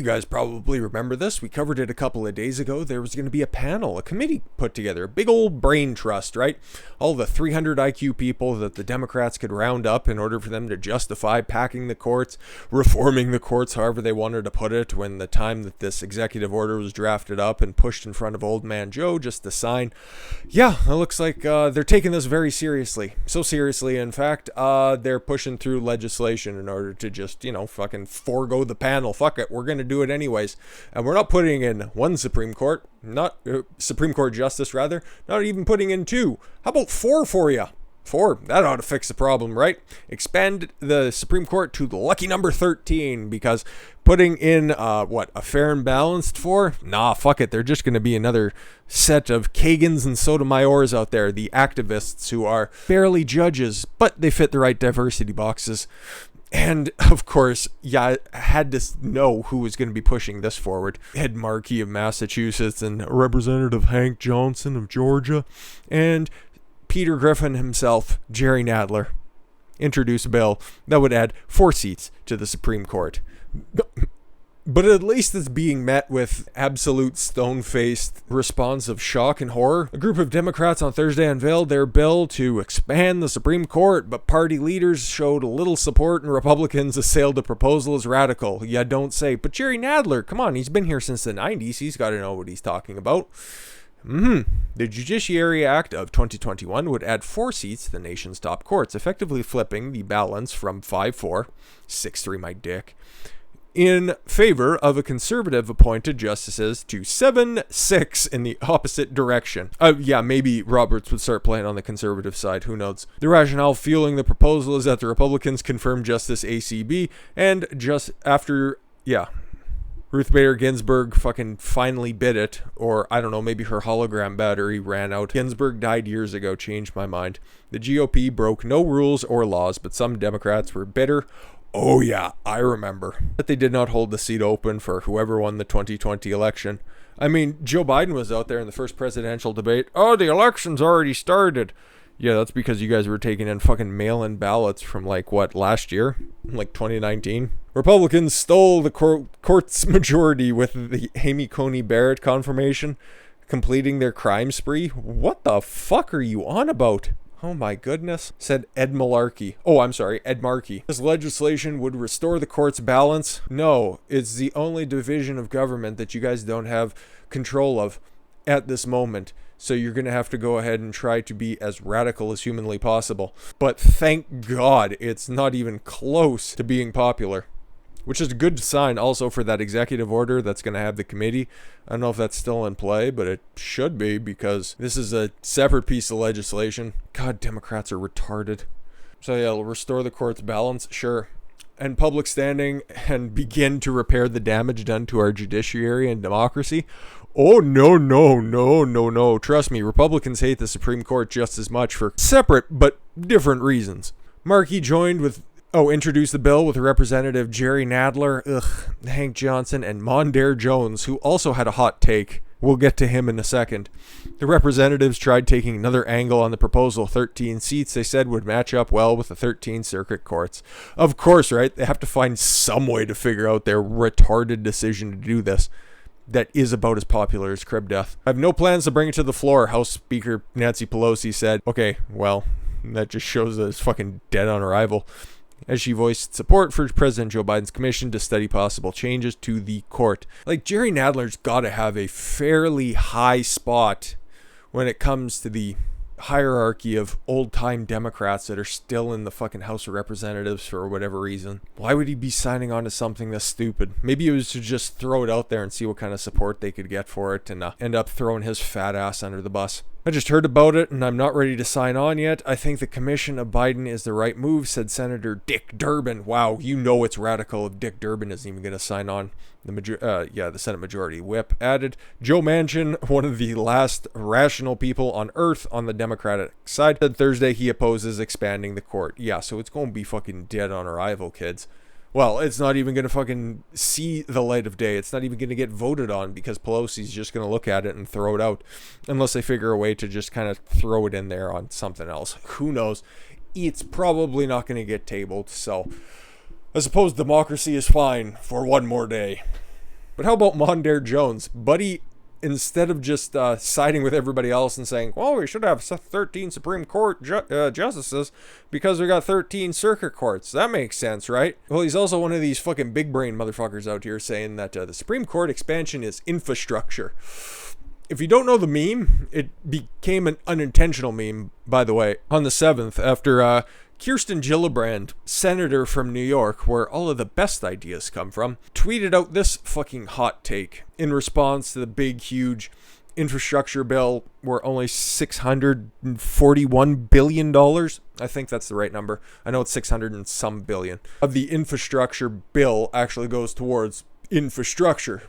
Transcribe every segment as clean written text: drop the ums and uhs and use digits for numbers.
you guys probably remember this. We covered it a couple of days ago. There was going to be a committee put together, a big old brain trust, right? All the 300 IQ people that the Democrats could round up in order for them to justify packing the courts, reforming the courts, however they wanted to put it, when the time that this executive order was drafted up and pushed in front of Old Man Joe just to sign. Yeah, it looks like they're taking this very seriously. So seriously, in fact, they're pushing through legislation in order to just, fucking forego the panel. Fuck it, we're going to do it anyways. And we're not putting in one Supreme Court Justice, not even putting in two. How about four for you? Four, that ought to fix the problem, right? Expand the Supreme Court to the lucky number 13, because putting in, a fair and balanced four? Nah, fuck it. They're just going to be another set of Kagans and Sotomayors out there, the activists who are barely judges, but they fit the right diversity boxes. And, of course, I had to know who was going to be pushing this forward. Ed Markey of Massachusetts and Representative Hank Johnson of Georgia and Peter Griffin himself, Jerry Nadler, introduced a bill that would add 4 seats to the Supreme Court. But at least it's being met with absolute stone-faced response of shock and horror. A group of Democrats on Thursday unveiled their bill to expand the Supreme Court, but party leaders showed little support and Republicans assailed the proposal as radical. Yeah, don't say. But Jerry Nadler, come on, he's been here since the 90s. He's got to know what he's talking about. The Judiciary Act of 2021 would add 4 seats to the nation's top courts, effectively flipping the balance from 5-4, 6-3 my dick, in favor of a conservative appointed justices to 7-6 in the opposite direction. Maybe Roberts would start playing on the conservative side, who knows. The rationale fueling the proposal is that the Republicans confirmed Justice ACB, and just after, Ruth Bader Ginsburg fucking finally bit it, or I don't know, maybe her hologram battery ran out. Ginsburg died years ago, changed my mind. The GOP broke no rules or laws, but some Democrats were bitter. Oh yeah, I remember. But they did not hold the seat open for whoever won the 2020 election. I mean, Joe Biden was out there in the first presidential debate. Oh, the election's already started. Yeah, that's because you guys were taking in fucking mail-in ballots from last year? 2019? Republicans stole the court's majority with the Amy Coney Barret confirmation, completing their crime spree. What the fuck are you on about? Oh my goodness, said Ed Markey. Ed Markey. This legislation would restore the court's balance? No, it's the only division of government that you guys don't have control of at this moment. So you're going to have to go ahead and try to be as radical as humanly possible. But thank God it's not even close to being popular. Which is a good sign also for that executive order that's going to have the committee. I don't know if that's still in play, but it should be, because this is a separate piece of legislation. God, Democrats are retarded. So yeah, it'll restore the court's balance, sure. And public standing, and begin to repair the damage done to our judiciary and democracy. Oh, no. Trust me, Republicans hate the Supreme Court just as much for separate but different reasons. Markey introduced the bill with Representative Jerry Nadler, Hank Johnson, and Mondaire Jones, who also had a hot take. We'll get to him in a second. The representatives tried taking another angle on the proposal. 13 seats, they said, would match up well with the 13 circuit courts. Of course, right? They have to find some way to figure out their retarded decision to do this. That is about as popular as crib death. I have no plans to bring it to the floor, House Speaker Nancy Pelosi said. Okay, well, that just shows that it's fucking dead on arrival, as she voiced support for President Joe Biden's commission to study possible changes to the court. Jerry Nadler's got to have a fairly high spot when it comes to the hierarchy of old-time Democrats that are still in the fucking House of Representatives for whatever reason. Why would he be signing on to something this stupid? Maybe it was to just throw it out there and see what kind of support they could get for it and end up throwing his fat ass under the bus. I just heard about it and I'm not ready to sign on yet. I think the commission of Biden is the right move, said Senator Dick Durbin. Wow, you know it's radical if Dick Durbin isn't even going to sign on. The Senate Majority Whip added, Joe Manchin, one of the last rational people on earth on the Democratic side, said Thursday he opposes expanding the court. Yeah, so it's going to be fucking dead on arrival, kids. Well, it's not even going to fucking see the light of day. It's not even going to get voted on because Pelosi's just going to look at it and throw it out. Unless they figure a way to just kind of throw it in there on something else. Who knows? It's probably not going to get tabled. So I suppose democracy is fine for one more day. But how about Mondaire Jones? Buddy, instead of just siding with everybody else and saying, well, we should have 13 Supreme Court justices because we got 13 circuit courts. That makes sense, right? Well, he's also one of these fucking big brain motherfuckers out here saying that the Supreme Court expansion is infrastructure. If you don't know the meme, it became an unintentional meme, by the way, on the 7th after Kirsten Gillibrand, senator from New York, where all of the best ideas come from, tweeted out this fucking hot take in response to the big, huge infrastructure bill where only $641 billion, I think that's the right number, I know it's 600 and some billion, of the infrastructure bill actually goes towards infrastructure.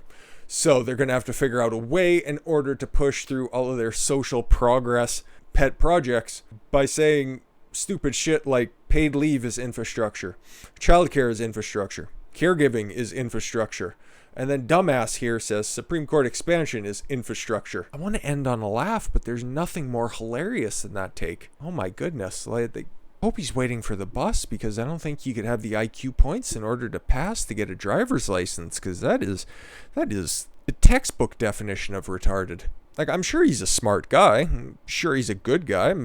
So they're going to have to figure out a way in order to push through all of their social progress pet projects by saying stupid shit like paid leave is infrastructure, childcare is infrastructure, caregiving is infrastructure, and then dumbass here says Supreme Court expansion is infrastructure. I want to end on a laugh, but there's nothing more hilarious than that take. Oh my goodness. I hope he's waiting for the bus, because I don't think you could have the IQ points in order to pass to get a driver's license, because that is the textbook definition of retarded. Like, I'm sure he's a smart guy. I'm sure he's a good guy.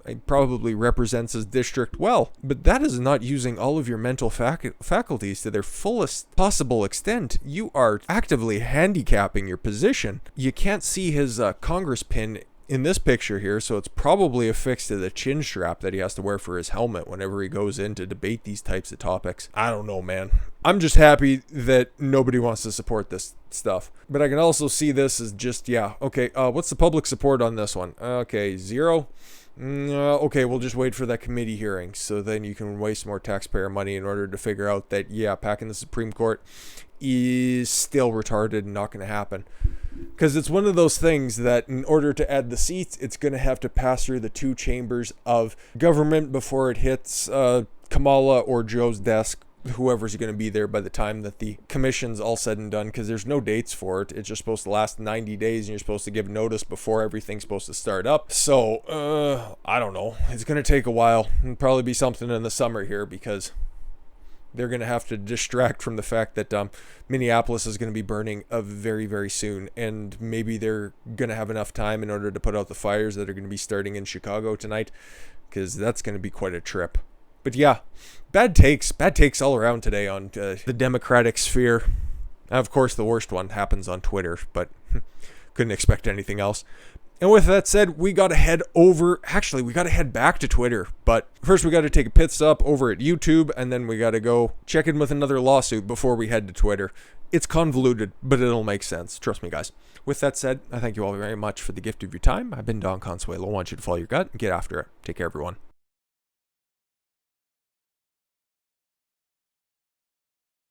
He probably represents his district well. But that is not using all of your mental faculties to their fullest possible extent. You are actively handicapping your position. You can't see his Congress pin in this picture here, so it's probably affixed to the chin strap that he has to wear for his helmet whenever he goes in to debate these types of topics. I don't know, man. I'm just happy that nobody wants to support this stuff. But I can also see this as just, okay, what's the public support on this one? Okay, 0. Okay, we'll just wait for that committee hearing, so then you can waste more taxpayer money in order to figure out that, packing the Supreme Court is still retarded and not going to happen. Because it's one of those things that in order to add the seats, it's going to have to pass through the 2 chambers of government before it hits Kamala or Joe's desk, whoever's going to be there by the time that the commission's all said and done, because there's no dates for it. It's just supposed to last 90 days, and you're supposed to give notice before everything's supposed to start up. So, I don't know. It's going to take a while. It'll probably be something in the summer here, because they're going to have to distract from the fact that Minneapolis is going to be burning very, very soon. And maybe they're going to have enough time in order to put out the fires that are going to be starting in Chicago tonight, because that's going to be quite a trip. But bad takes all around today on the Democratic sphere. Of course, the worst one happens on Twitter, but couldn't expect anything else. And with that said, we got to head back to Twitter. But first, we got to take a pit stop over at YouTube, and then we got to go check in with another lawsuit before we head to Twitter. It's convoluted, but it'll make sense. Trust me, guys. With that said, I thank you all very much for the gift of your time. I've been Don Consuelo. I want you to follow your gut and get after it. Take care, everyone.